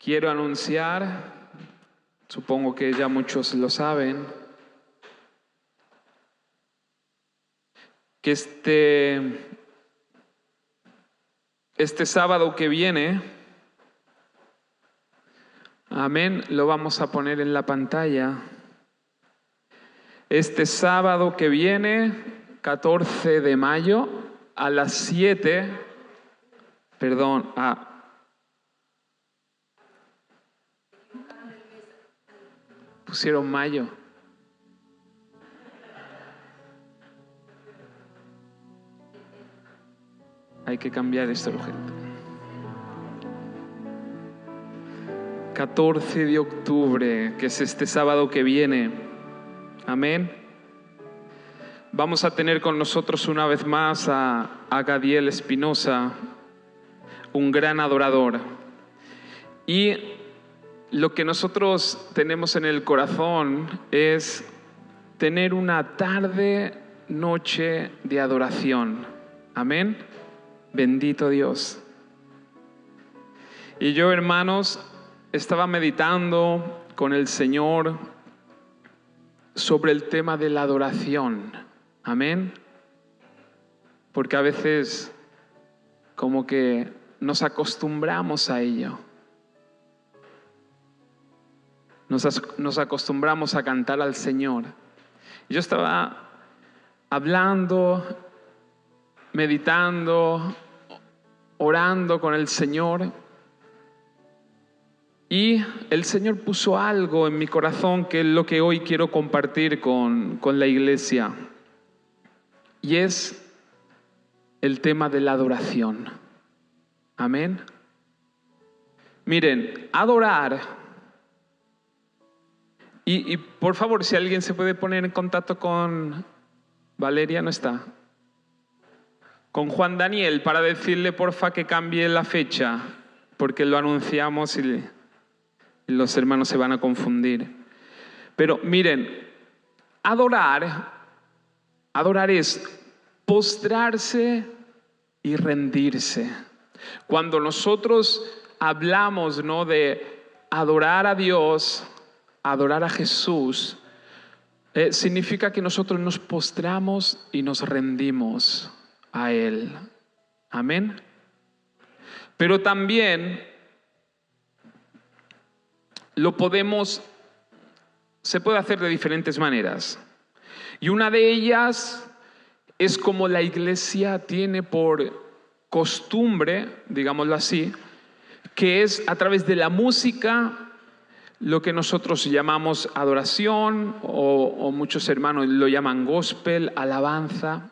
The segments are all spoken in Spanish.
Quiero anunciar, supongo que ya muchos lo saben, que este sábado que viene, amén, lo vamos a poner en la pantalla. Este sábado que viene, 14 de mayo, a las 7, pusieron mayo. Hay que cambiar esto urgente. 14 de octubre, que es este sábado que viene. Amén. Vamos a tener con nosotros una vez más a Gadiel Espinosa, un gran adorador. Y lo que nosotros tenemos en el corazón es tener una tarde, noche de adoración. Amén. Bendito Dios. Y yo, hermanos, estaba meditando con el Señor sobre el tema de la adoración. Amén. Porque a veces como que nos acostumbramos a ello. Nos acostumbramos a cantar al Señor. Yo estaba hablando, meditando, orando con el Señor, y el Señor puso algo en mi corazón que es lo que hoy quiero compartir con la iglesia, y es el tema de la adoración. Amén. Miren, adorar, y por favor, si alguien se puede poner en contacto con Valeria, no está, con Juan Daniel, para decirle porfa que cambie la fecha, porque lo anunciamos y los hermanos se van a confundir. Pero miren, adorar es postrarse y rendirse. Cuando nosotros hablamos, ¿no?, de adorar a Dios, adorar a Jesús, significa que nosotros nos postramos y nos rendimos a Él. Amén. Pero también se puede hacer de diferentes maneras. Y una de ellas es como la iglesia tiene por costumbre, digámoslo así, que es a través de la música, lo que nosotros llamamos adoración, o muchos hermanos lo llaman gospel, alabanza.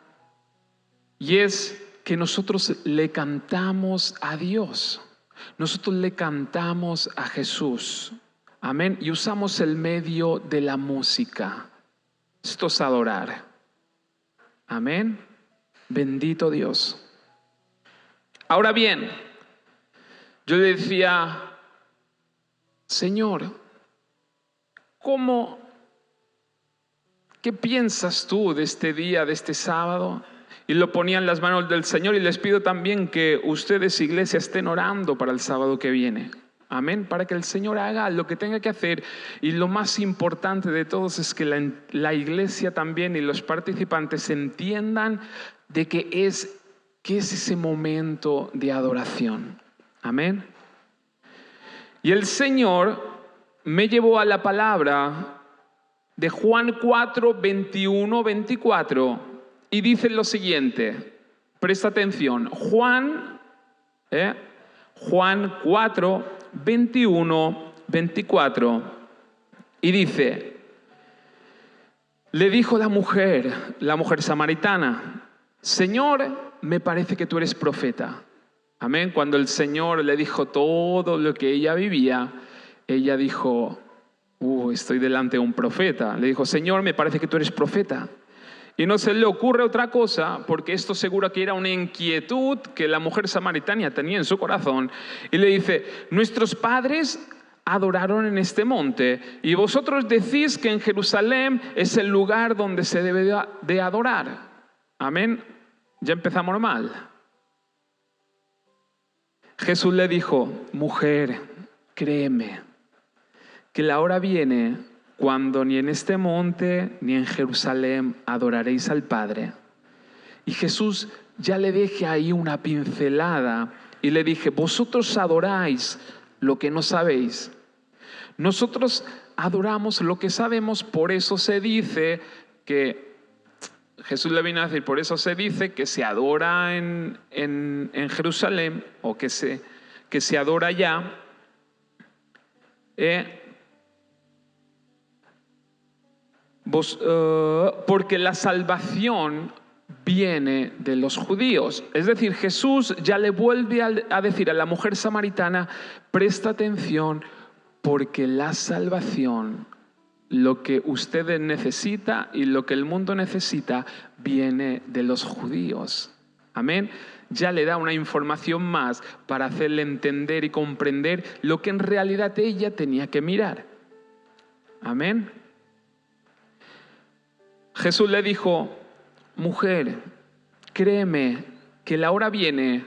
Y es que nosotros le cantamos a Dios, nosotros le cantamos a Jesús. Amén. Y usamos el medio de la música. Esto es adorar. Amén. Bendito Dios. Ahora bien, yo le decía, Señor, ¿qué piensas tú de este día, de este sábado? Y lo ponía en las manos del Señor, y les pido también que ustedes, iglesia, estén orando para el sábado que viene. Amén, para que el Señor haga lo que tenga que hacer. Y lo más importante de todos es que la iglesia también y los participantes entiendan de qué es ese momento de adoración. Amén. Y el Señor me llevó a la palabra de Juan 4, 21, 24, y dice lo siguiente. Presta atención. Juan 4, 21, 24. Y dice, le dijo la mujer samaritana, Señor, me parece que tú eres profeta. Amén. Cuando el Señor le dijo todo lo que ella vivía, ella dijo, estoy delante de un profeta. Le dijo, Señor, me parece que tú eres profeta. Y no se le ocurre otra cosa, porque esto seguro que era una inquietud que la mujer samaritana tenía en su corazón. Y le dice, nuestros padres adoraron en este monte, y vosotros decís que en Jerusalén es el lugar donde se debe de adorar. Amén. Ya empezamos mal. Jesús le dijo, mujer, créeme, que la hora viene cuando ni en este monte ni en Jerusalén adoraréis al Padre. Y Jesús ya le deje ahí una pincelada y le dije, vosotros adoráis lo que no sabéis. Nosotros adoramos lo que sabemos, por eso se dice que, Jesús le vino a decir, por eso se dice que se adora en Jerusalén, o que se adora allá, porque la salvación viene de los judíos. Es decir, Jesús ya le vuelve a decir a la mujer samaritana, presta atención, porque la salvación, lo que usted necesita y lo que el mundo necesita, viene de los judíos. Amén. Ya le da una información más para hacerle entender y comprender lo que en realidad ella tenía que mirar. Amén. Jesús le dijo, mujer, créeme que la hora viene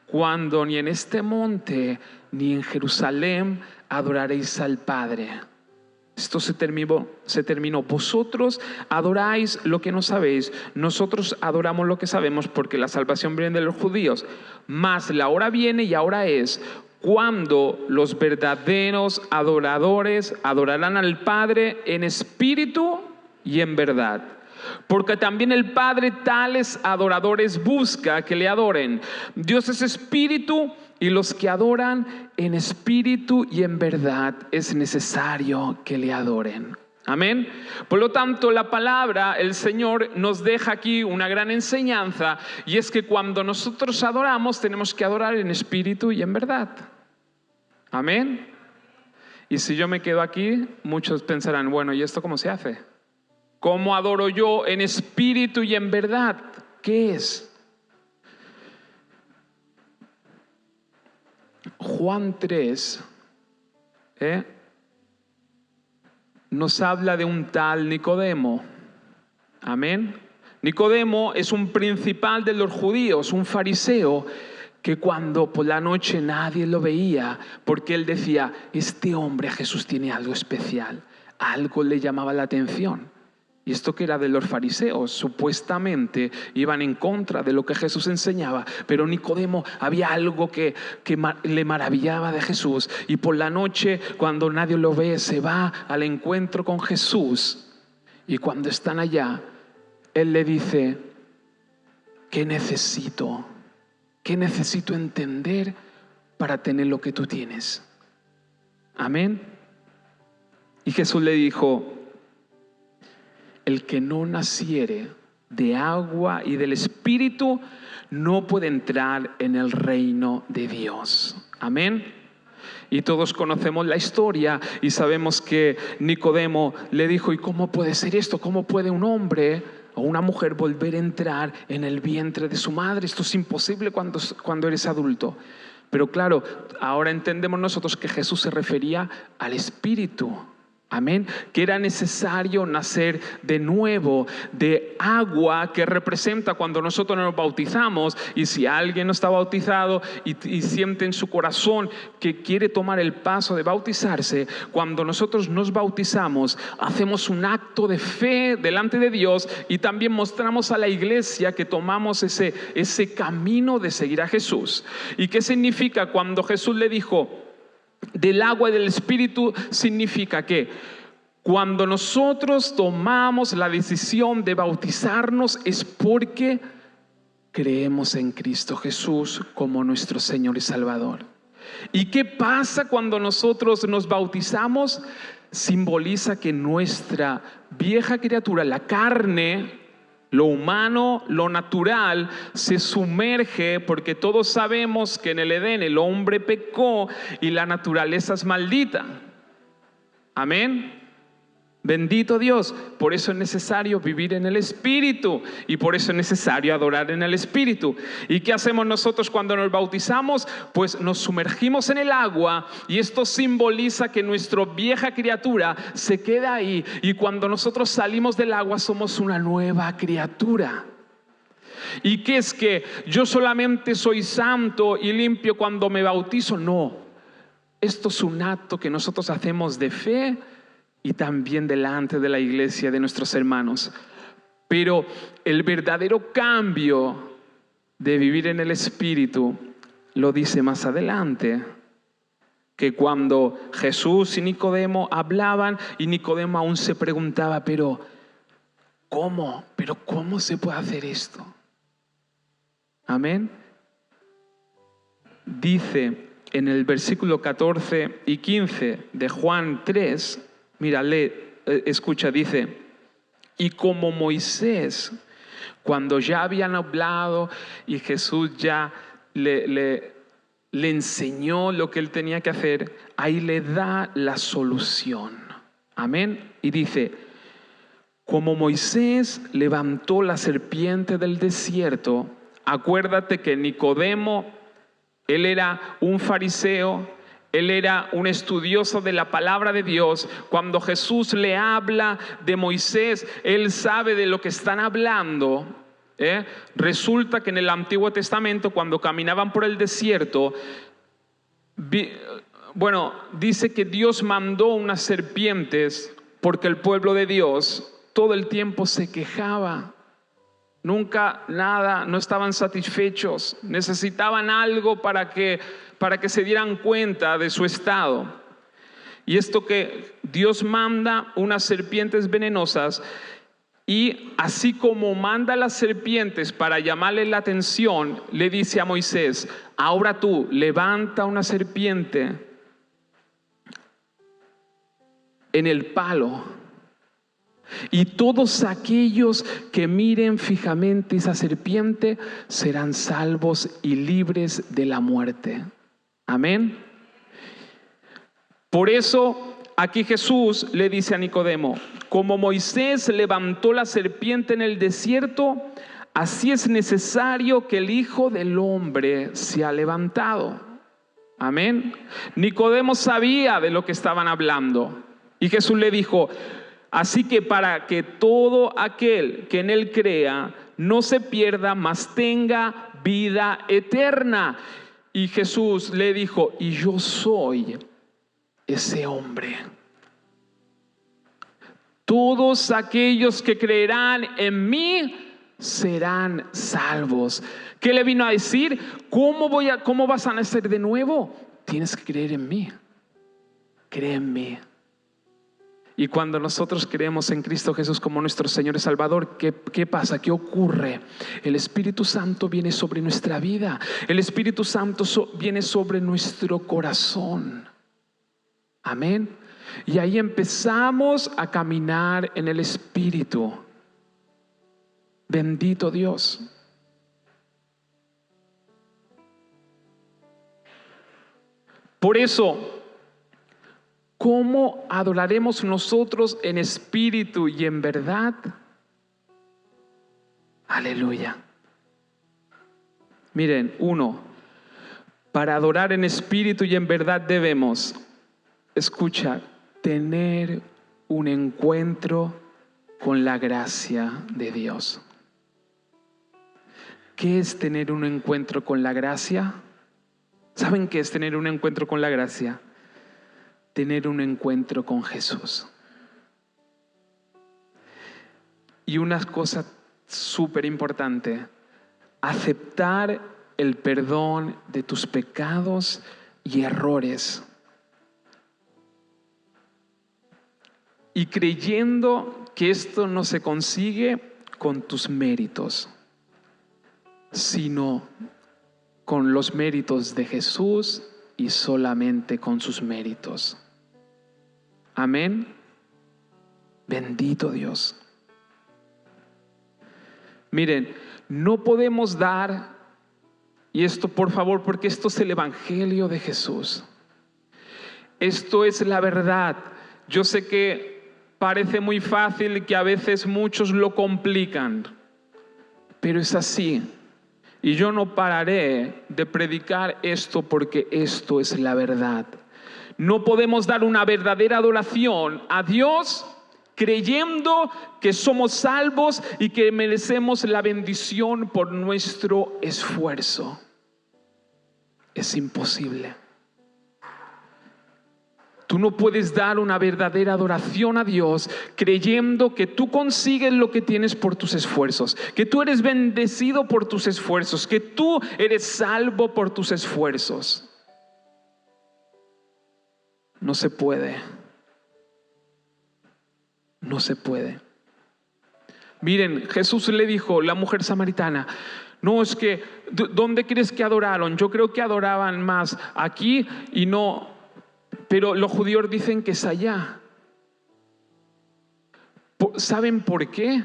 cuando ni en este monte ni en Jerusalén adoraréis al Padre. Esto se terminó. Vosotros adoráis lo que no sabéis, nosotros adoramos lo que sabemos, porque la salvación viene de los judíos. Mas la hora viene y ahora es cuando los verdaderos adoradores adorarán al Padre en espíritu y en verdad. Porque también el Padre tales adoradores busca que le adoren. Dios es espíritu, y los que adoran en espíritu y en verdad es necesario que le adoren. Amén. Por lo tanto, la palabra, el Señor nos deja aquí una gran enseñanza, y es que cuando nosotros adoramos tenemos que adorar en espíritu y en verdad. Amén. Y si yo me quedo aquí, muchos pensarán, bueno, ¿y esto cómo se hace? ¿Cómo adoro yo en espíritu y en verdad? ¿Qué es? Juan 3 nos habla de un tal Nicodemo. Amén. Nicodemo es un principal de los judíos, un fariseo, que cuando por la noche nadie lo veía, porque él decía, este hombre Jesús tiene algo especial, algo le llamaba la atención. Y esto que era de los fariseos, supuestamente iban en contra de lo que Jesús enseñaba, pero Nicodemo había algo que le maravillaba de Jesús, y por la noche cuando nadie lo ve se va al encuentro con Jesús, y cuando están allá él le dice, ¿qué necesito entender para tener lo que tú tienes? Amén. Y Jesús le dijo, el que no naciere de agua y del Espíritu no puede entrar en el reino de Dios. Amén. Y todos conocemos la historia y sabemos que Nicodemo le dijo, ¿y cómo puede ser esto? ¿Cómo puede un hombre o una mujer volver a entrar en el vientre de su madre? Esto es imposible cuando eres adulto. Pero claro, ahora entendemos nosotros que Jesús se refería al Espíritu. Amén. Que era necesario nacer de nuevo, de agua, que representa cuando nosotros nos bautizamos. Y si alguien no está bautizado y siente en su corazón que quiere tomar el paso de bautizarse, cuando nosotros nos bautizamos, hacemos un acto de fe delante de Dios, y también mostramos a la iglesia que tomamos ese camino de seguir a Jesús. ¿Y qué significa cuando Jesús le dijo del agua y del Espíritu? Significa que cuando nosotros tomamos la decisión de bautizarnos es porque creemos en Cristo Jesús como nuestro Señor y Salvador. ¿Y qué pasa cuando nosotros nos bautizamos? Simboliza que nuestra vieja criatura, la carne, lo humano, lo natural, se sumerge, porque todos sabemos que en el Edén el hombre pecó y la naturaleza es maldita. Amén. Bendito Dios. Por eso es necesario vivir en el Espíritu, y por eso es necesario adorar en el Espíritu. ¿Y qué hacemos nosotros cuando nos bautizamos? Pues nos sumergimos en el agua, y esto simboliza que nuestra vieja criatura se queda ahí, y cuando nosotros salimos del agua somos una nueva criatura. ¿Y qué es que yo solamente soy santo y limpio cuando me bautizo? No. Esto es un acto que nosotros hacemos de fe y también delante de la iglesia, de nuestros hermanos. Pero el verdadero cambio de vivir en el Espíritu lo dice más adelante, que cuando Jesús y Nicodemo hablaban y Nicodemo aún se preguntaba, pero ¿cómo se puede hacer esto? Amén. Dice en el versículo 14 y 15 de Juan 3, mira, escucha, dice: y como Moisés, cuando ya habían hablado y Jesús ya le enseñó lo que él tenía que hacer, ahí le da la solución. Amén. Y dice: como Moisés levantó la serpiente del desierto. Acuérdate que Nicodemo, él era un fariseo, él era un estudioso de la palabra de Dios. Cuando Jesús le habla de Moisés, él sabe de lo que están hablando. Resulta que en el Antiguo Testamento, cuando caminaban por el desierto, dice que Dios mandó unas serpientes porque el pueblo de Dios todo el tiempo se quejaba. Nunca nada, no estaban satisfechos, necesitaban algo para que se dieran cuenta de su estado. Y esto que Dios manda unas serpientes venenosas, y así como manda las serpientes para llamarle la atención, le dice a Moisés: ahora tú levanta una serpiente en el palo, y todos aquellos que miren fijamente esa serpiente serán salvos y libres de la muerte. Amén. Por eso aquí Jesús le dice a Nicodemo: como Moisés levantó la serpiente en el desierto, así es necesario que el Hijo del Hombre sea levantado. Amén. Nicodemo sabía de lo que estaban hablando, y Jesús le dijo: así que para que todo aquel que en él crea no se pierda, mas tenga vida eterna. Y Jesús le dijo: y yo soy ese hombre. Todos aquellos que creerán en mí serán salvos. ¿Qué le vino a decir? ¿Cómo vas a nacer de nuevo? Tienes que creer en mí. Cree en mí. Y cuando nosotros creemos en Cristo Jesús como nuestro Señor y Salvador, ¿qué pasa? ¿Qué ocurre? El Espíritu Santo viene sobre nuestra vida. El Espíritu Santo viene sobre nuestro corazón. Amén. Y ahí empezamos a caminar en el Espíritu. Bendito Dios. Por eso, ¿cómo adoraremos nosotros en espíritu y en verdad? Aleluya. Miren, para adorar en espíritu y en verdad debemos, escucha, tener un encuentro con la gracia de Dios. ¿Qué es tener un encuentro con la gracia? ¿Saben qué es tener un encuentro con la gracia? Tener un encuentro con Jesús. Y una cosa súper importante: aceptar el perdón de tus pecados y errores. Y creyendo que esto no se consigue con tus méritos, sino con los méritos de Jesús y solamente con sus méritos. Amén. Bendito Dios. Miren, no podemos dar, y esto por favor, porque esto es el Evangelio de Jesús. Esto es la verdad. Yo sé que parece muy fácil y que a veces muchos lo complican, pero es así. Y yo no pararé de predicar esto porque esto es la verdad. No podemos dar una verdadera adoración a Dios creyendo que somos salvos y que merecemos la bendición por nuestro esfuerzo. Es imposible. Tú no puedes dar una verdadera adoración a Dios creyendo que tú consigues lo que tienes por tus esfuerzos, que tú eres bendecido por tus esfuerzos, que tú eres salvo por tus esfuerzos. No se puede. No se puede. Miren, Jesús le dijo a la mujer samaritana, no, es que, ¿dónde crees que adoraron? Yo creo que adoraban más aquí y no, pero los judíos dicen que es allá. ¿Saben por qué?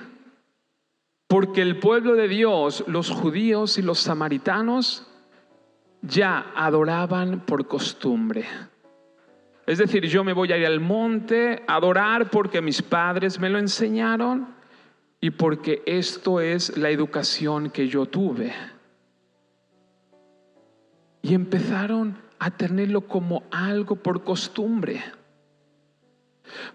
Porque el pueblo de Dios, los judíos y los samaritanos, ya adoraban por costumbre. Es decir, yo me voy a ir al monte a adorar porque mis padres me lo enseñaron y porque esto es la educación que yo tuve. Y empezaron a tenerlo como algo por costumbre.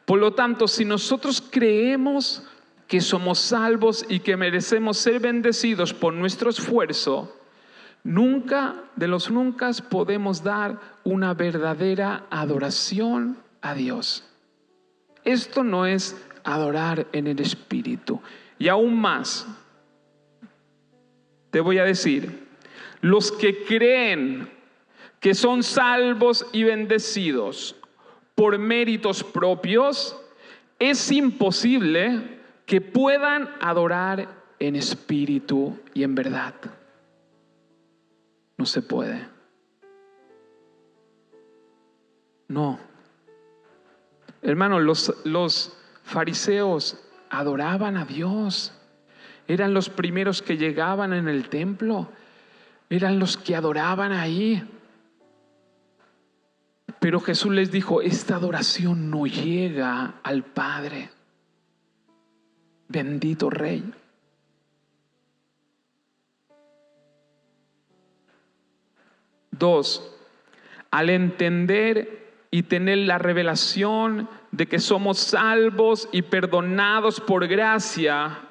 Por lo tanto, si nosotros creemos que somos salvos y que merecemos ser bendecidos por nuestro esfuerzo, nunca de los nunca podemos dar una verdadera adoración a Dios. Esto no es adorar en el Espíritu. Y aún más, te voy a decir, los que creen que son salvos y bendecidos por méritos propios, es imposible que puedan adorar en espíritu y en verdad. No se puede. No. Hermanos, los fariseos adoraban a Dios. Eran los primeros que llegaban en el templo. Eran los que adoraban ahí. Pero Jesús les dijo, esta adoración no llega al Padre. Bendito Rey. Dos, al entender y tener la revelación de que somos salvos y perdonados por gracia,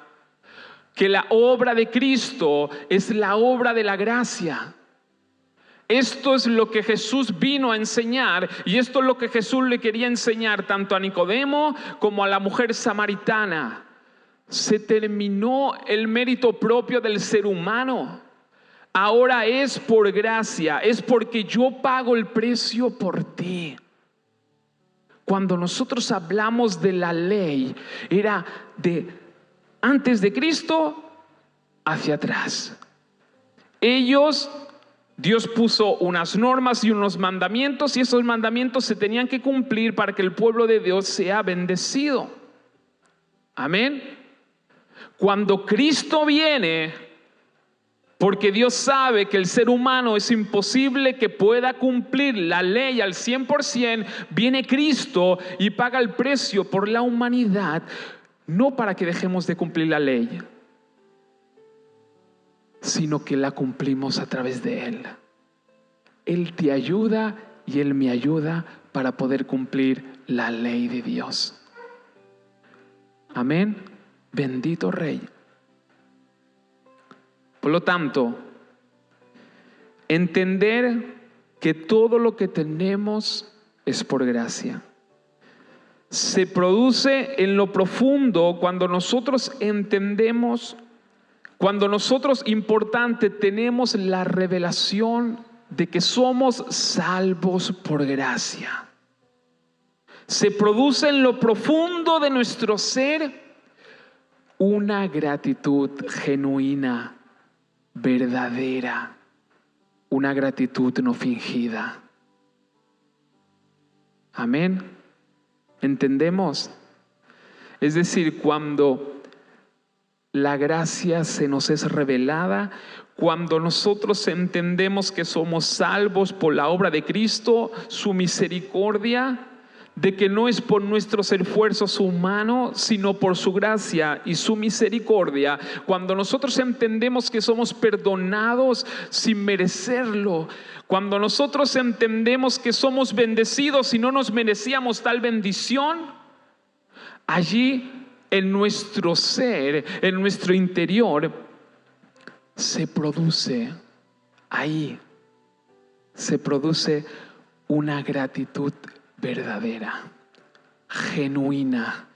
que la obra de Cristo es la obra de la gracia. Esto es lo que Jesús vino a enseñar y esto es lo que Jesús le quería enseñar tanto a Nicodemo como a la mujer samaritana. Se terminó el mérito propio del ser humano. Ahora es por gracia, es porque yo pago el precio por ti. Cuando nosotros hablamos de la ley, era de antes de Cristo hacia atrás. Dios puso unas normas y unos mandamientos y esos mandamientos se tenían que cumplir para que el pueblo de Dios sea bendecido. Amén. Cuando Cristo viene, porque Dios sabe que el ser humano es imposible que pueda cumplir la ley al 100%, viene Cristo y paga el precio por la humanidad, no para que dejemos de cumplir la ley, sino que la cumplimos a través de Él. Él te ayuda y Él me ayuda para poder cumplir la ley de Dios. Amén. Bendito Rey. Por lo tanto, entender que todo lo que tenemos es por gracia. Se produce en lo profundo cuando nosotros entendemos, cuando nosotros, importante, tenemos la revelación de que somos salvos por gracia. Se produce en lo profundo de nuestro ser una gratitud genuina, verdadera, una gratitud no fingida. Amén. ¿Entendemos? Es decir, cuando la gracia se nos es revelada, cuando nosotros entendemos que somos salvos por la obra de Cristo, su misericordia, de que no es por nuestros esfuerzos humanos, sino por su gracia y su misericordia. Cuando nosotros entendemos que somos perdonados sin merecerlo, cuando nosotros entendemos que somos bendecidos y no nos merecíamos tal bendición, allí en nuestro ser, en nuestro interior, se produce una gratitud verdadera, genuina,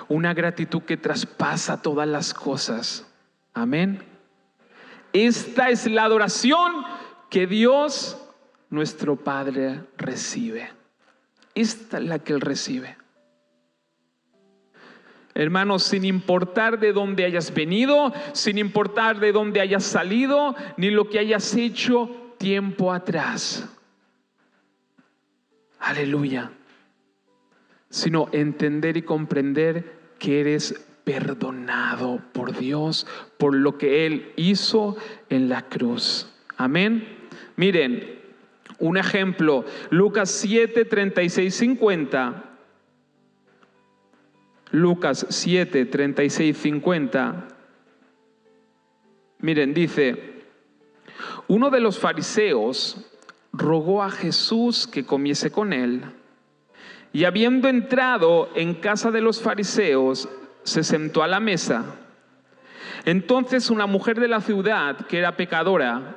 una gratitud que traspasa todas las cosas. Amén. Esta es la adoración que Dios, nuestro Padre, recibe. Esta es la que Él recibe. Hermanos, sin importar de dónde hayas venido, sin importar de dónde hayas salido, ni lo que hayas hecho tiempo atrás. Aleluya. Sino entender y comprender que eres perdonado por Dios, por lo que Él hizo en la cruz. Amén. Miren, un ejemplo, Lucas 7, 36, 50. Lucas 7, 36, 50. Miren, dice: uno de los fariseos rogó a Jesús que comiese con él, y habiendo entrado en casa de los fariseos, se sentó a la mesa. Entonces una mujer de la ciudad, que era pecadora,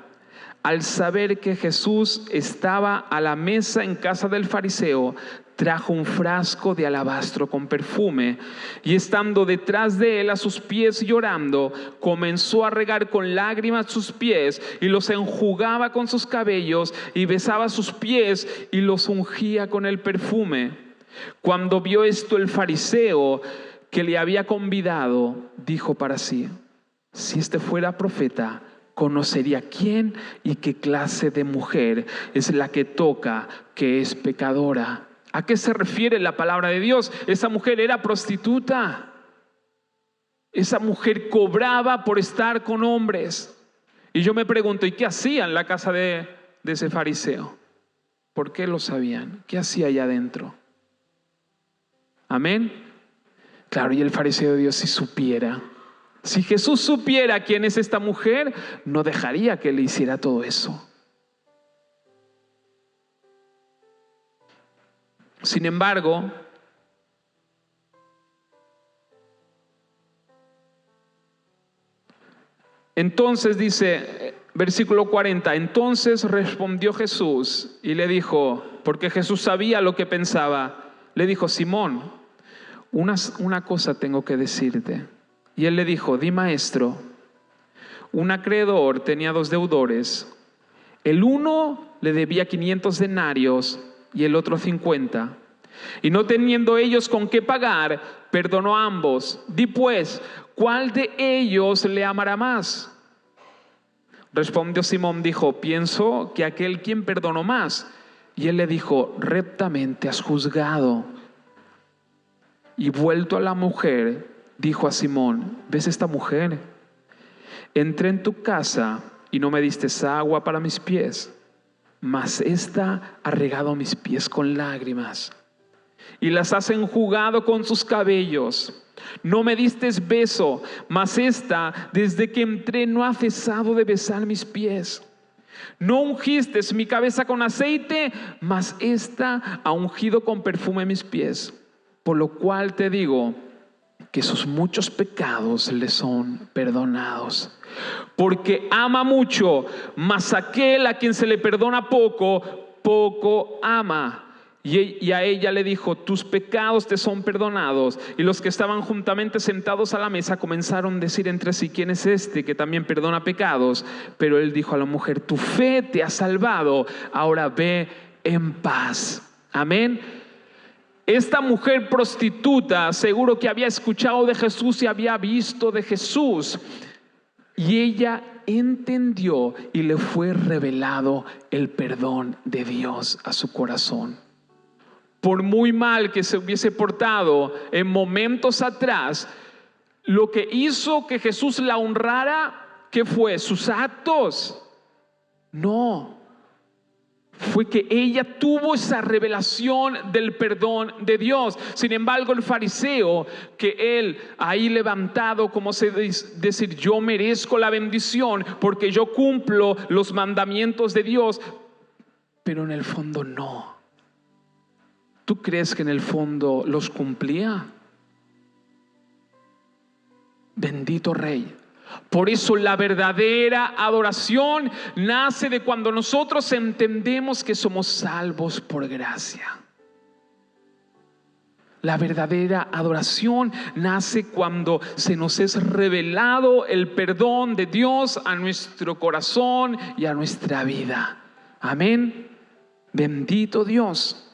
al saber que Jesús estaba a la mesa en casa del fariseo, trajo un frasco de alabastro con perfume, y estando detrás de él a sus pies llorando, comenzó a regar con lágrimas sus pies y los enjugaba con sus cabellos, y besaba sus pies y los ungía con el perfume. Cuando vio esto el fariseo que le había convidado, dijo para sí: si este fuera profeta, conocería quién y qué clase de mujer es la que toca, que es pecadora. ¿A qué se refiere la palabra de Dios? Esa mujer era prostituta. Esa mujer cobraba por estar con hombres. Y yo me pregunto, ¿y qué hacía en la casa de ese fariseo? ¿Por qué lo sabían? ¿Qué hacía allá adentro? Amén. Claro, y el fariseo de Dios, si supiera, si Jesús supiera quién es esta mujer, no dejaría que le hiciera todo eso. Sin embargo, entonces dice, versículo 40, entonces respondió Jesús y le dijo, porque Jesús sabía lo que pensaba, le dijo: Simón, una cosa tengo que decirte. Y él le dijo: di, maestro. Un acreedor tenía 2 deudores. El uno le debía 500 denarios y el otro 50. Y no teniendo ellos con qué pagar, perdonó a ambos. Di pues, ¿cuál de ellos le amará más? Respondió Simón, dijo: pienso que aquel quien perdonó más. Y él le dijo: rectamente has juzgado. Y vuelto a la mujer, dijo a Simón: ¿ves esta mujer? Entré en tu casa y no me diste agua para mis pies, mas esta ha regado mis pies con lágrimas y las has enjugado con sus cabellos. No me diste beso, mas esta desde que entré no ha cesado de besar mis pies. No ungiste mi cabeza con aceite, mas esta ha ungido con perfume mis pies. Por lo cual te digo que sus muchos pecados le son perdonados, porque ama mucho, mas aquel a quien se le perdona poco, poco ama. Y a ella le dijo: tus pecados te son perdonados. Y los que estaban juntamente sentados a la mesa comenzaron a decir entre sí: ¿quién es este que también perdona pecados? Pero él dijo a la mujer: tu fe te ha salvado, ahora ve en paz. Amén. Esta mujer prostituta seguro que había escuchado de Jesús y había visto de Jesús, y ella entendió y le fue revelado el perdón de Dios a su corazón. Por muy mal que se hubiese portado en momentos atrás, lo que hizo que Jesús la honrara, ¿qué fue? ¿Sus actos? No. Fue que ella tuvo esa revelación del perdón de Dios. Sin embargo, el fariseo, que él ahí levantado, como se decir, yo merezco la bendición porque yo cumplo los mandamientos de Dios, pero en el fondo no. ¿Tú crees que en el fondo los cumplía? Bendito Rey. Por eso la verdadera adoración nace de cuando nosotros entendemos que somos salvos por gracia. La verdadera adoración nace cuando se nos es revelado el perdón de Dios a nuestro corazón y a nuestra vida. Amén. Bendito Dios.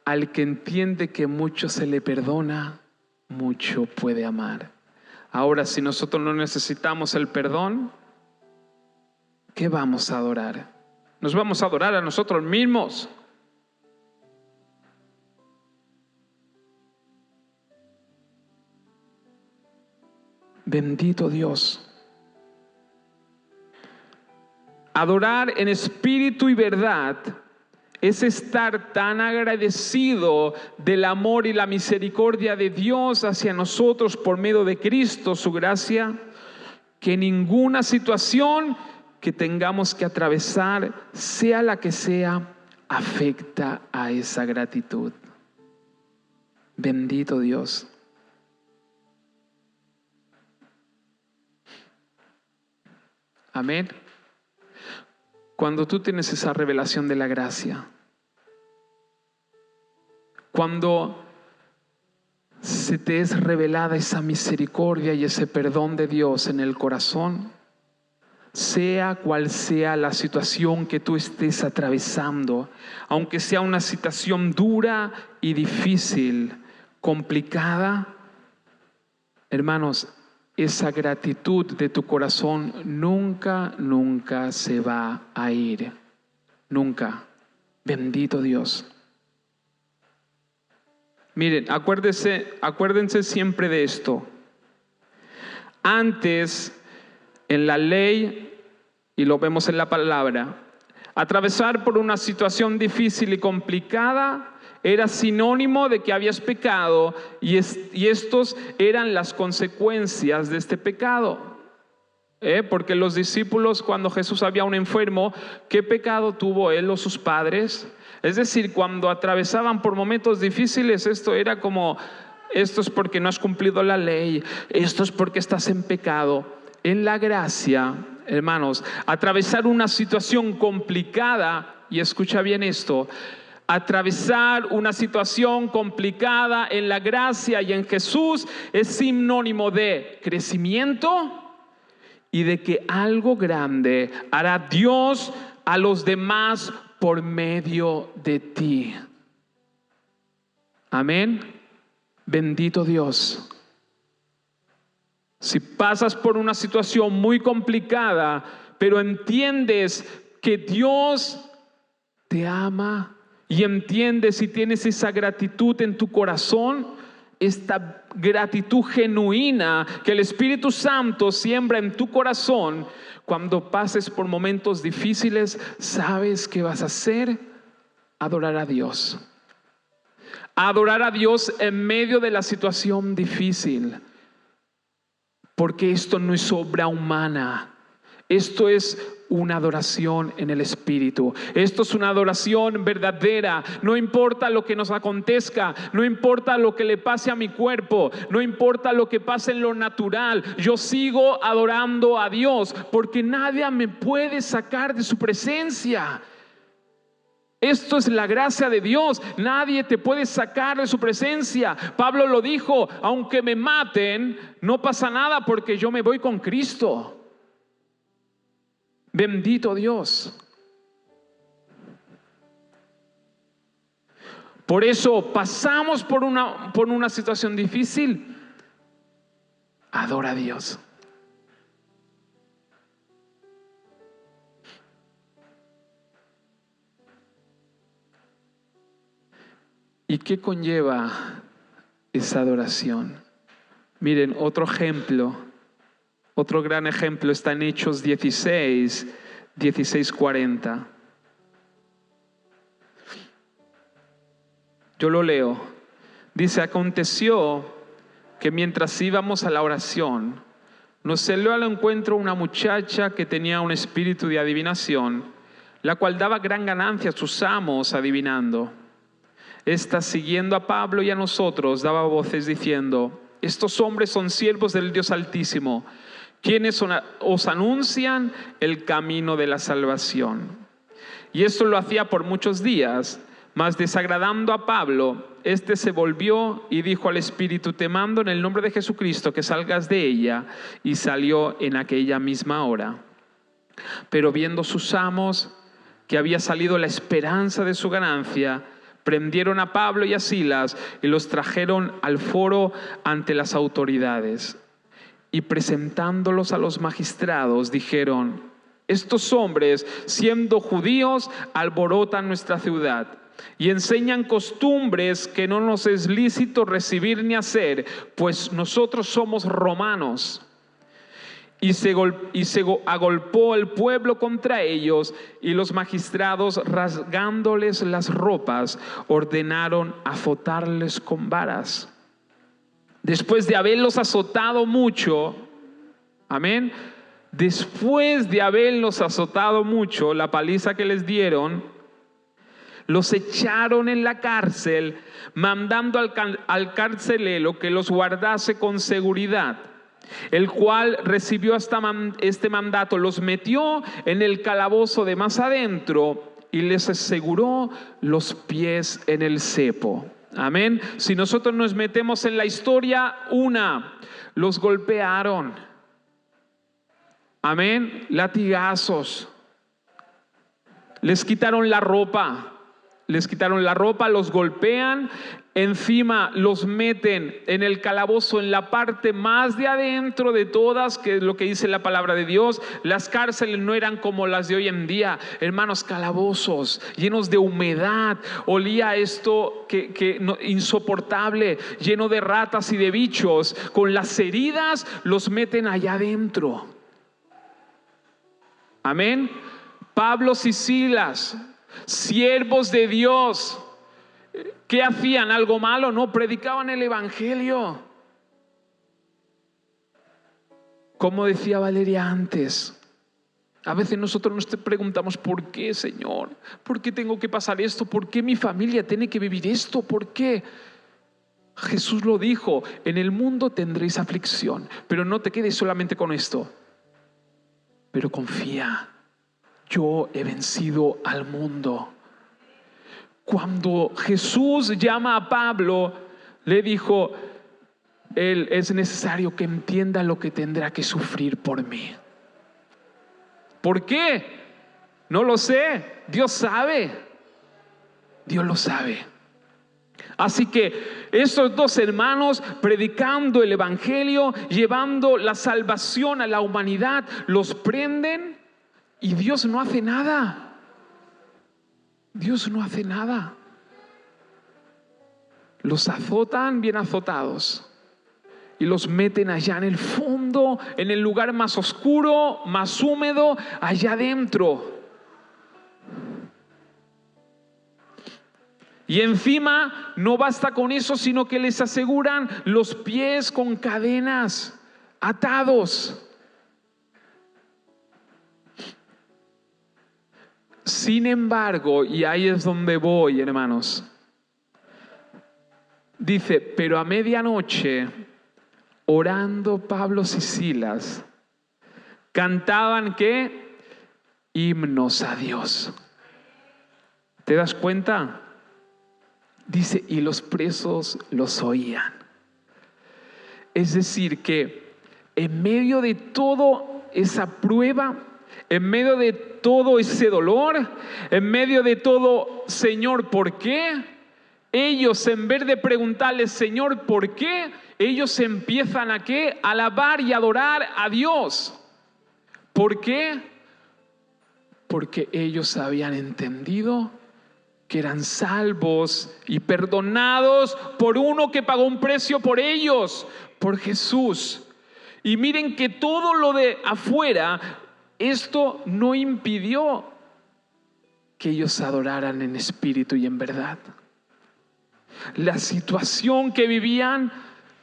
Al que entiende que mucho se le perdona, mucho puede amar. Ahora, si nosotros no necesitamos el perdón, ¿qué vamos a adorar? Nos vamos a adorar a nosotros mismos. Bendito Dios. Adorar en espíritu y verdad es estar tan agradecido del amor y la misericordia de Dios hacia nosotros por medio de Cristo, su gracia, que ninguna situación que tengamos que atravesar, sea la que sea, afecta a esa gratitud. Bendito Dios. Amén. Cuando tú tienes esa revelación de la gracia, cuando se te es revelada esa misericordia y ese perdón de Dios en el corazón, sea cual sea la situación que tú estés atravesando, aunque sea una situación dura y difícil, complicada, hermanos, esa gratitud de tu corazón nunca se va a ir. Nunca. Bendito Dios. Miren, acuérdense siempre de esto. Antes, en la ley, y lo vemos en la palabra, atravesar por una situación difícil y complicada era sinónimo de que habías pecado y estos eran las consecuencias de este pecado. Porque los discípulos, cuando Jesús había un enfermo, ¿qué pecado tuvo él o sus padres? Es decir, cuando atravesaban por momentos difíciles, esto era como, esto es porque no has cumplido la ley, esto es porque estás en pecado. En la gracia, hermanos, atravesar una situación complicada, y escucha bien esto, atravesar una situación complicada en la gracia y en Jesús es sinónimo de crecimiento y de que algo grande hará Dios a los demás por medio de ti. Amén. Bendito Dios. Si pasas por una situación muy complicada, pero entiendes que Dios te ama y entiendes y tienes esa gratitud en tu corazón, esta gratitud genuina que el Espíritu Santo siembra en tu corazón, cuando pases por momentos difíciles, ¿sabes qué vas a hacer? Adorar a Dios. Adorar a Dios en medio de la situación difícil. Porque esto no es obra humana. Esto es una adoración en el Espíritu. Esto es una adoración verdadera. No importa lo que nos acontezca, no importa lo que le pase a mi cuerpo, no importa lo que pase en lo natural. Yo sigo adorando a Dios porque nadie me puede sacar de su presencia. Esto es la gracia de Dios. Nadie te puede sacar de su presencia. Pablo lo dijo, aunque me maten, no pasa nada porque yo me voy con Cristo. Bendito Dios. Por eso pasamos por una situación difícil. Adora a Dios. ¿Y qué conlleva esa adoración? Miren, otro ejemplo, otro gran ejemplo está en Hechos 16:40. Yo lo leo. Dice, aconteció que mientras íbamos a la oración, nos salió al encuentro una muchacha que tenía un espíritu de adivinación, la cual daba gran ganancia a sus amos adivinando. Esta, siguiendo a Pablo y a nosotros, daba voces diciendo, estos hombres son siervos del Dios Altísimo, quienes os anuncian el camino de la salvación. Y esto lo hacía por muchos días, Mas desagradando a Pablo, éste se volvió y dijo al espíritu: te mando en el nombre de Jesucristo que salgas de ella. Y salió en aquella misma hora. Pero viendo sus amos que había salido la esperanza de su ganancia, prendieron a Pablo y a Silas y los trajeron al foro ante las autoridades. Y presentándolos a los magistrados, dijeron: estos hombres, siendo judíos, alborotan nuestra ciudad y enseñan costumbres que no nos es lícito recibir ni hacer, pues nosotros somos romanos. Y se agolpó el pueblo contra ellos, y los magistrados, rasgándoles las ropas, ordenaron azotarles con varas. Después de haberlos azotado mucho, amén, después de haberlos azotado mucho, la paliza que les dieron, los echaron en la cárcel, mandando al carcelero que los guardase con seguridad, el cual recibió este mandato, los metió en el calabozo de más adentro y les aseguró los pies en el cepo. Amén. Si nosotros nos metemos en la historia, los golpearon. Amén. Latigazos. Les quitaron la ropa. Los golpean, encima los meten en el calabozo, en la parte más de adentro de todas, que es lo que dice la palabra de Dios. Las cárceles no eran como las de hoy en día, hermanos, calabozos llenos de humedad, olía esto insoportable, lleno de ratas y de bichos. Con las heridas los meten allá adentro. Amén. Pablo y Silas, siervos de Dios, ¿qué hacían? ¿Algo malo? No, predicaban el evangelio. Como decía Valeria antes, a veces nosotros nos preguntamos: ¿por qué, Señor? ¿Por qué tengo que pasar esto? ¿Por qué mi familia tiene que vivir esto? ¿Por qué? Jesús lo dijo: en el mundo tendréis aflicción, pero no te quedes solamente con esto. Pero confía, yo he vencido al mundo. Cuando Jesús llama a Pablo, le dijo: él es necesario que entienda lo que tendrá que sufrir por mí. ¿Por qué? No lo sé. Dios sabe. Dios lo sabe. Así que estos dos hermanos, predicando el evangelio, llevando la salvación a la humanidad, los prenden y Dios no hace nada. Dios no hace nada. Los azotan bien azotados y los meten allá en el fondo, en el lugar más oscuro, más húmedo, allá adentro. Y encima no basta con eso, sino que les aseguran los pies con cadenas, atados. Sin embargo, y ahí es donde voy, hermanos, dice: pero a medianoche, orando Pablo y Silas, cantaban ¿qué? Himnos a Dios. ¿Te das cuenta? Dice: y los presos los oían. Es decir, que en medio de toda esa prueba, en medio de todo ese dolor, en medio de todo, Señor, ¿por qué? Ellos, en vez de preguntarle: Señor, ¿por qué? Ellos empiezan a ¿qué? Alabar y adorar a Dios. ¿Por qué? Porque ellos habían entendido que eran salvos y perdonados por uno que pagó un precio por ellos, por Jesús. Y miren que todo lo de afuera, esto no impidió que ellos adoraran en espíritu y en verdad. La situación que vivían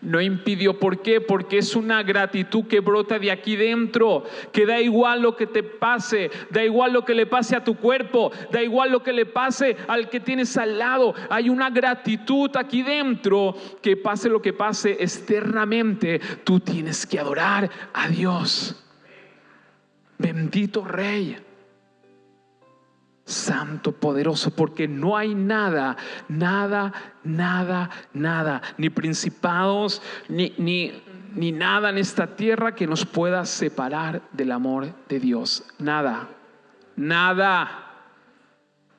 no impidió. ¿Por qué? Porque es una gratitud que brota de aquí dentro, que da igual lo que te pase, da igual lo que le pase a tu cuerpo, da igual lo que le pase al que tienes al lado. Hay una gratitud aquí dentro que pase lo que pase externamente, tú tienes que adorar a Dios. Bendito Rey. santo, poderoso, porque no hay nada, ni principados, ni nada en esta tierra que nos pueda separar del amor de Dios. Nada.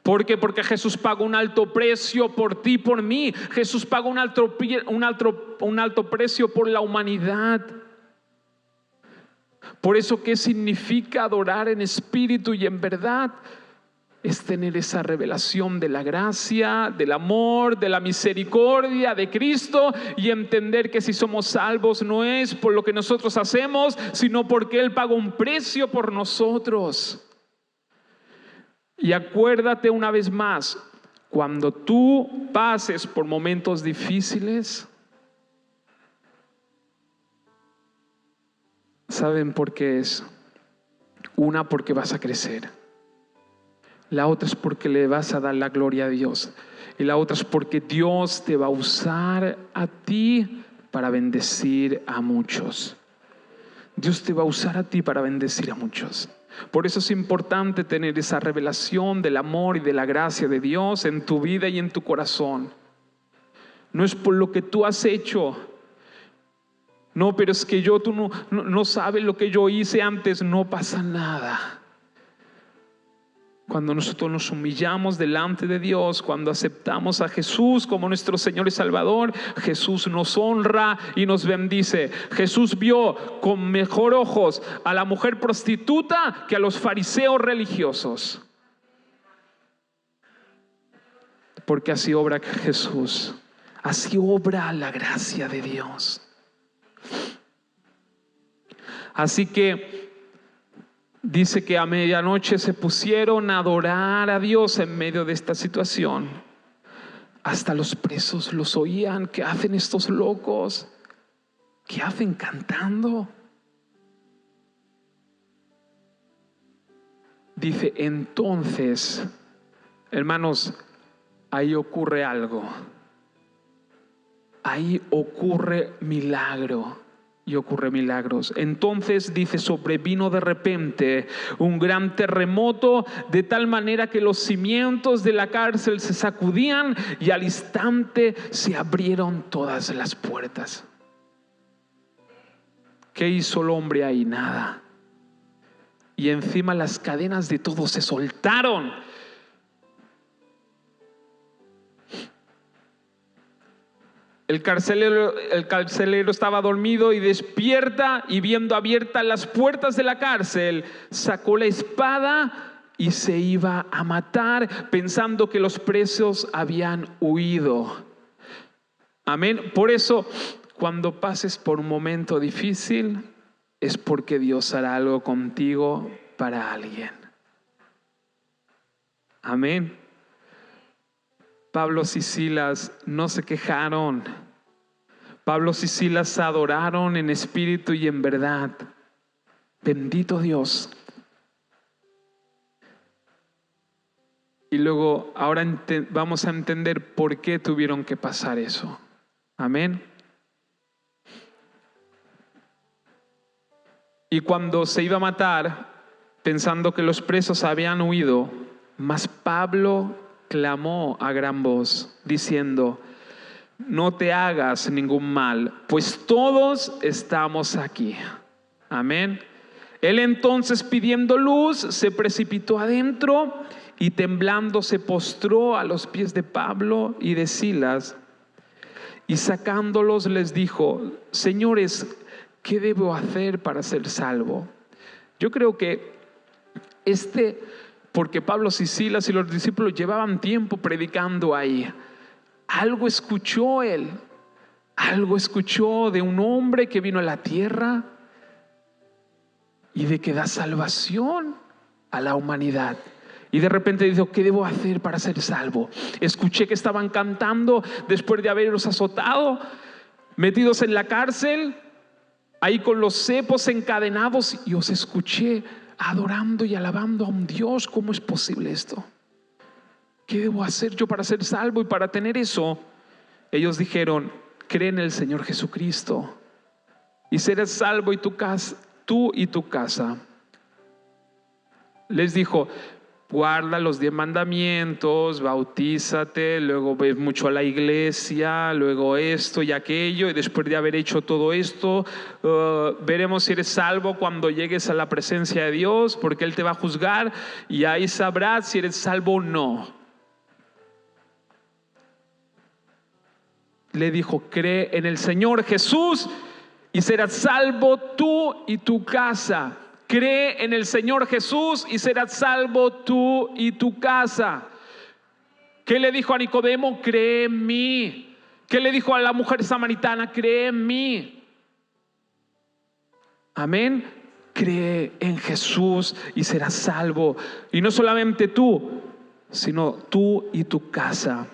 ¿Por qué? Porque Jesús pagó un alto precio por ti, por mí. Jesús pagó un alto precio por la humanidad. Por eso, ¿qué significa adorar en espíritu y en verdad? Es tener esa revelación de la gracia, del amor, de la misericordia de Cristo, y entender que si somos salvos no es por lo que nosotros hacemos, sino porque Él pagó un precio por nosotros. Y acuérdate una vez más, cuando tú pases por momentos difíciles, ¿saben por qué es? Una, porque vas a crecer. La otra es porque le vas a dar la gloria a Dios. Y la otra es porque Dios te va a usar a ti para bendecir a muchos. Dios te va a usar a ti para bendecir a muchos. Por eso es importante tener esa revelación del amor y de la gracia de Dios en tu vida y en tu corazón. No es por lo que tú has hecho. No, pero es que tú no sabes lo que yo hice antes. No pasa nada. Cuando nosotros nos humillamos delante de Dios, cuando aceptamos a Jesús como nuestro Señor y Salvador, Jesús nos honra y nos bendice. Jesús vio con mejor ojos a la mujer prostituta que a los fariseos religiosos. Porque así obra Jesús, así obra la gracia de Dios. Así que dice que a medianoche se pusieron a adorar a Dios en medio de esta situación. Hasta los presos los oían. ¿Qué hacen estos locos? ¿Qué hacen cantando? Dice, entonces, hermanos, ahí ocurre algo. Ahí ocurre milagro. Y ocurre milagros. Entonces dice, sobrevino de repente un gran terremoto, de tal manera que los cimientos de la cárcel se sacudían y al instante se abrieron todas las puertas. ¿Qué hizo el hombre ahí? Nada. Y encima las cadenas de todos se soltaron. El carcelero estaba dormido y despierta, y viendo abiertas las puertas de la cárcel, sacó la espada y se iba a matar, pensando que los presos habían huido. Amén. Por eso, cuando pases por un momento difícil, es porque Dios hará algo contigo para alguien. Amén. Pablo y Silas no se quejaron. Pablo y Silas adoraron en espíritu y en verdad. Bendito Dios. Y luego, ahora vamos a entender por qué tuvieron que pasar eso. Amén. Y cuando se iba a matar, pensando que los presos habían huido, mas Pablo clamó a gran voz, diciendo, no te hagas ningún mal, pues todos estamos aquí. Amén. Él entonces, pidiendo luz, se precipitó adentro y temblando se postró a los pies de Pablo y de Silas, y sacándolos les dijo, señores, ¿qué debo hacer para ser salvo? Yo creo que porque Pablo y Silas y los discípulos llevaban tiempo predicando ahí. Algo escuchó él. Algo escuchó de un hombre que vino a la tierra y de que da salvación a la humanidad. Y de repente dijo, ¿qué debo hacer para ser salvo? Escuché que estaban cantando después de haberlos azotado, metidos en la cárcel, ahí con los cepos encadenados, y os escuché adorando y alabando a un Dios. ¿Cómo es posible esto? ¿Qué debo hacer yo para ser salvo? Y para tener eso, ellos dijeron, cree en el Señor Jesucristo y serás salvo, y tú y tu casa. Les dijo, guarda los 10 mandamientos, bautízate, luego ves mucho a la iglesia, luego esto y aquello, y después de haber hecho todo esto, veremos si eres salvo cuando llegues a la presencia de Dios, porque Él te va a juzgar y ahí sabrás si eres salvo o no. Le dijo: cree en el Señor Jesús y serás salvo tú y tu casa. Cree en el Señor Jesús y serás salvo tú y tu casa. ¿Qué le dijo a Nicodemo? Cree en mí. ¿Qué le dijo a la mujer samaritana? Cree en mí. Amén. Cree en Jesús y serás salvo. Y no solamente tú, sino tú y tu casa.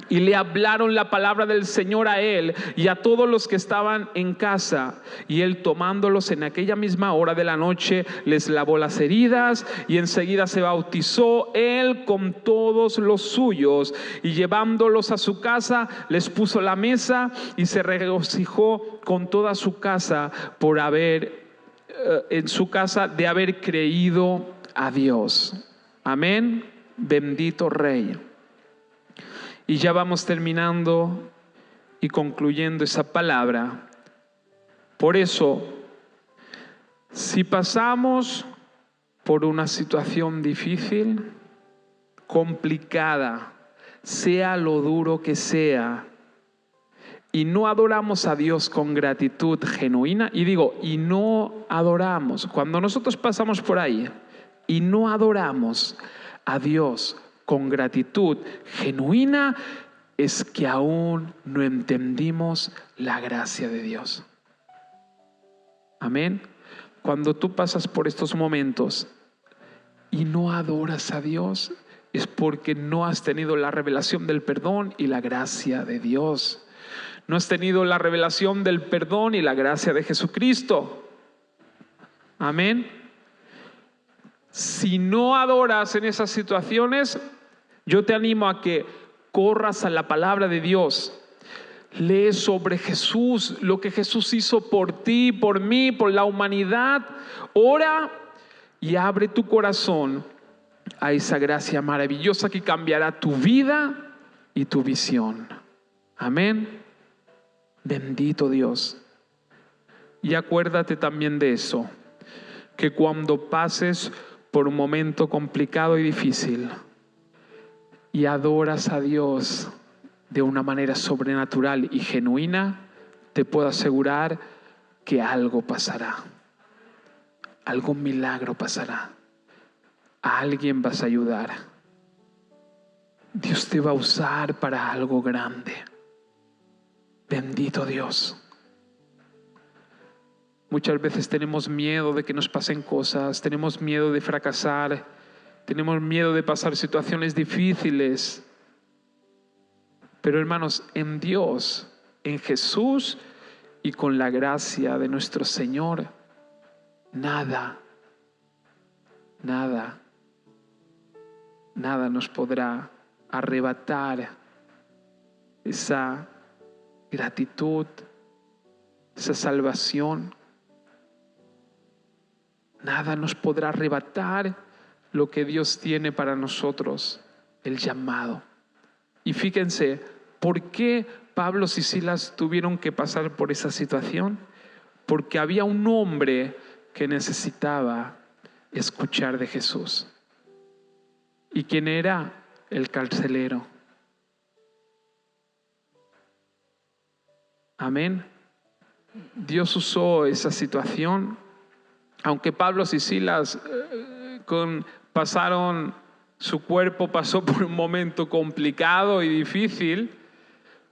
Y le hablaron la palabra del Señor a él y a todos los que estaban en casa. Y él, tomándolos en aquella misma hora de la noche, les lavó las heridas y enseguida se bautizó él con todos los suyos. Y llevándolos a su casa, les puso la mesa y se regocijó con toda su casa por haber en su casa de haber creído a Dios. Amén. Bendito Rey. Y ya vamos terminando y concluyendo esa palabra. Por eso, si pasamos por una situación difícil, complicada, sea lo duro que sea, y no adoramos a Dios con gratitud genuina, y digo, y no adoramos, cuando nosotros pasamos por ahí y no adoramos a Dios con gratitud genuina, es que aún no entendimos la gracia de Dios. Amén. Cuando tú pasas por estos momentos y no adoras a Dios, es porque no has tenido la revelación del perdón y la gracia de Dios. No has tenido la revelación del perdón y la gracia de Jesucristo. Amén. Si no adoras en esas situaciones, yo te animo a que corras a la palabra de Dios. Lee sobre Jesús, lo que Jesús hizo por ti, por mí, por la humanidad. Ora y abre tu corazón a esa gracia maravillosa que cambiará tu vida y tu visión. Amén. Bendito Dios. Y acuérdate también de eso, que cuando pases por un momento complicado y difícil y adoras a Dios de una manera sobrenatural y genuina, te puedo asegurar que algo pasará. Algún milagro pasará. A alguien vas a ayudar. Dios te va a usar para algo grande. Bendito Dios. Muchas veces tenemos miedo de que nos pasen cosas, tenemos miedo de fracasar, tenemos miedo de pasar situaciones difíciles. Pero hermanos, en Dios, en Jesús y con la gracia de nuestro Señor, nada nos podrá arrebatar esa gratitud, esa salvación. Nada nos podrá arrebatar lo que Dios tiene para nosotros, el llamado. Y fíjense, ¿por qué Pablo y Silas tuvieron que pasar por esa situación? Porque había un hombre que necesitaba escuchar de Jesús. ¿Y quién era? El carcelero. Amén. Dios usó esa situación. Aunque Pablo y Silas su cuerpo pasó por un momento complicado y difícil,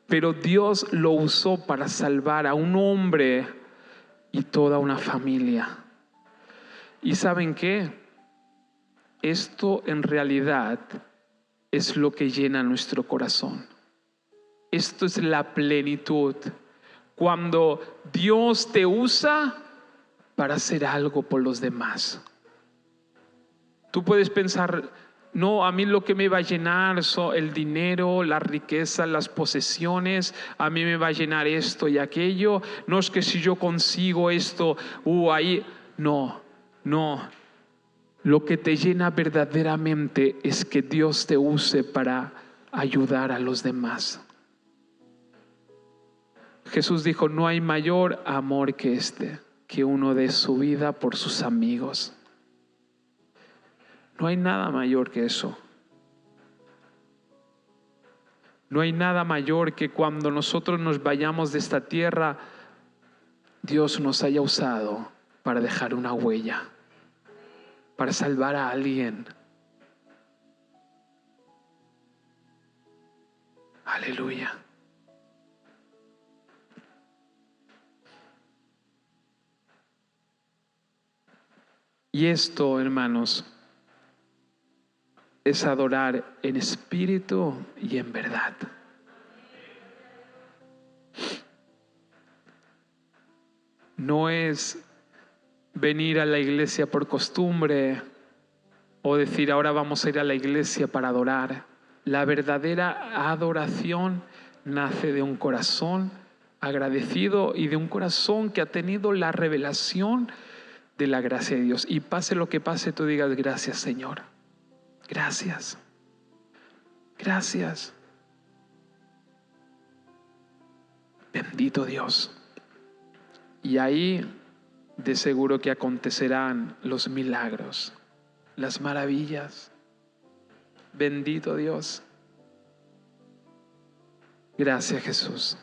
pero Dios lo usó para salvar a un hombre y toda una familia. ¿Y saben qué? Esto en realidad es lo que llena nuestro corazón. Esto es la plenitud. Cuando Dios te usa para hacer algo por los demás. Tú puedes pensar, no, a mí lo que me va a llenar son el dinero, la riqueza, las posesiones, a mí me va a llenar esto y aquello. No es que si yo consigo esto, ahí, no. Lo que te llena verdaderamente es que Dios te use para ayudar a los demás. Jesús dijo, no hay mayor amor que este, que uno dé su vida por sus amigos. No hay nada mayor que eso. No hay nada mayor que cuando nosotros nos vayamos de esta tierra, Dios nos haya usado para dejar una huella, para salvar a alguien. Aleluya. Y esto, hermanos, es adorar en espíritu y en verdad. No es venir a la iglesia por costumbre o decir ahora vamos a ir a la iglesia para adorar. La verdadera adoración nace de un corazón agradecido y de un corazón que ha tenido la revelación de la gracia de Dios. Y pase lo que pase, tú digas gracias, Señor. Gracias. Gracias. Bendito Dios. Y ahí de seguro que acontecerán los milagros, las maravillas. Bendito Dios. Gracias, Jesús.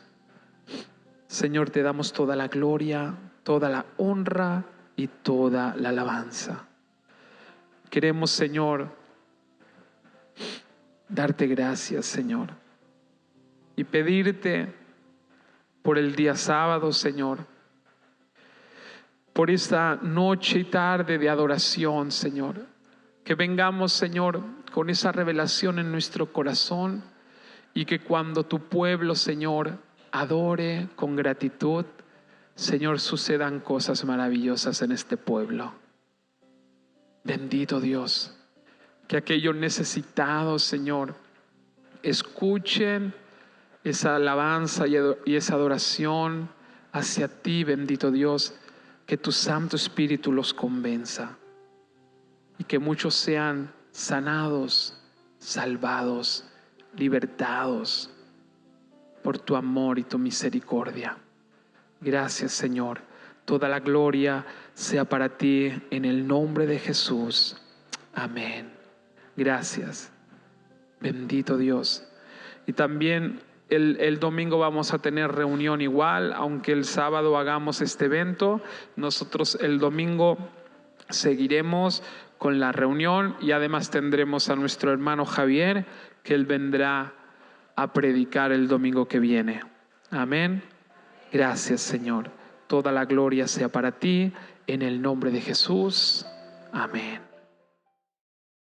Señor, te damos toda la gloria, toda la honra y toda la alabanza. Queremos, Señor, darte gracias, Señor, y pedirte por el día sábado, Señor, por esta noche y tarde de adoración, Señor, que vengamos, Señor, con esa revelación en nuestro corazón y que cuando tu pueblo, Señor, adore con gratitud, Señor, sucedan cosas maravillosas en este pueblo. Bendito Dios. Que aquellos necesitados, Señor, escuchen esa alabanza y esa adoración hacia ti, bendito Dios. Que tu Santo Espíritu los convenza y que muchos sean sanados, salvados, libertados por tu amor y tu misericordia. Gracias, Señor. Toda la gloria sea para ti en el nombre de Jesús. Amén. Gracias. Bendito Dios. Y también el domingo vamos a tener reunión igual, aunque el sábado hagamos este evento. Nosotros el domingo seguiremos con la reunión y además tendremos a nuestro hermano Javier, que él vendrá a predicar el domingo que viene. Amén. Gracias, Señor. Toda la gloria sea para ti en el nombre de Jesús. Amén.